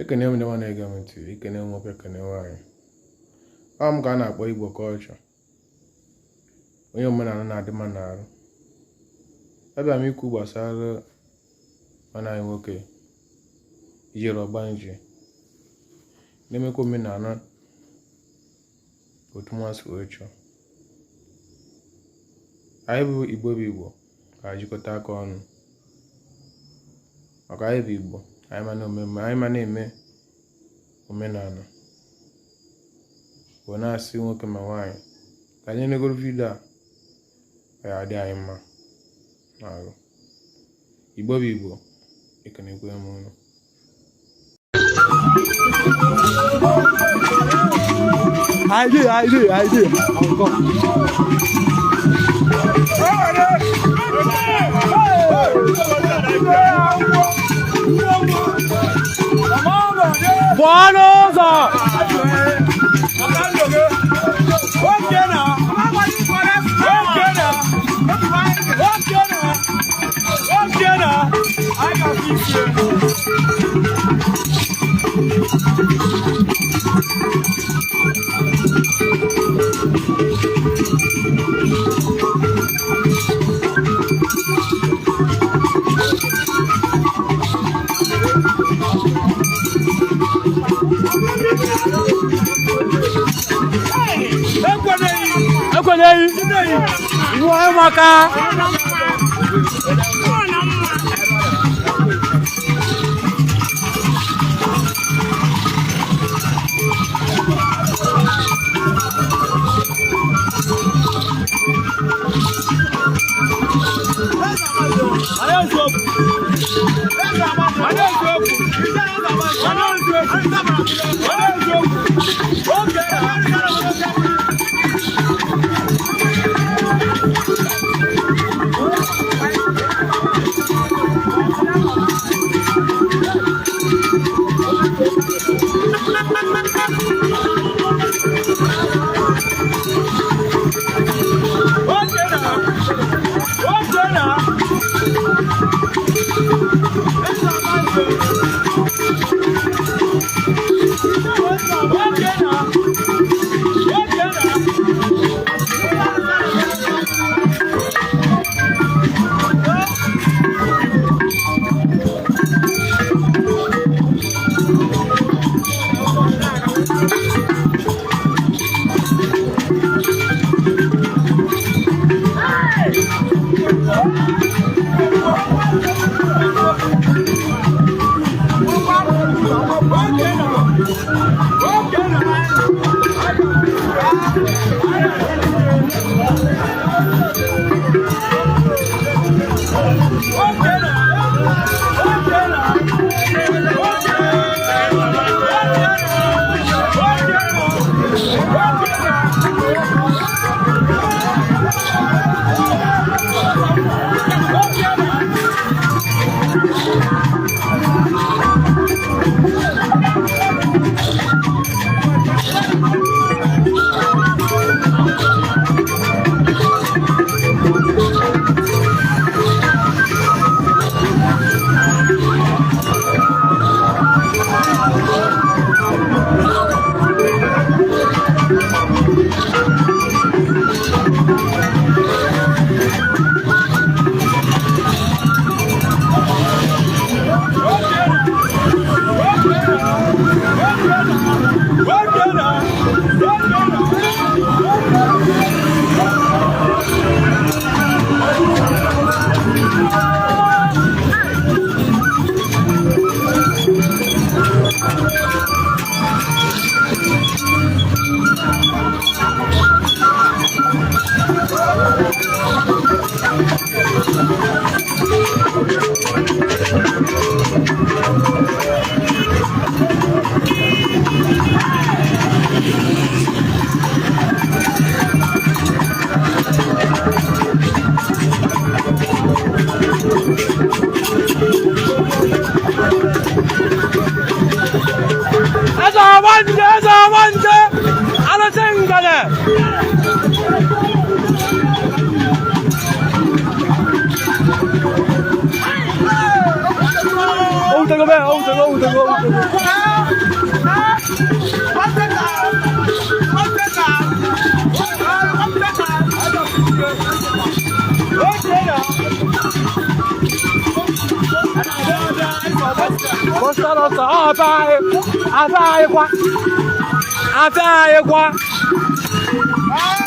Ekene m ndị nwa na-ege m ntị, ekene m nwoke, ekene nwaanyị. Ọ m ka a na-akpọ Igbo culture, onye omenala na-adị mma n'arụ. Abịa m ikwu gbasara nwanne anyị nwoke Ijere Ọgbanje, na-emekwa omenala otu mmasị wee chọọ. Anyị bụ Igbo ka jikọta aka ọnụ, maka anyị bụ Igbo, anyị ma na-eme omenala. Wee na-asị nwoke ma nwaanyị ka anyị negoro vidio a ka ya dị anyị mma n'arụ. Igbo bụ Igbo, ekenekwe m unu. I did. I'll go. Ôi, Bye.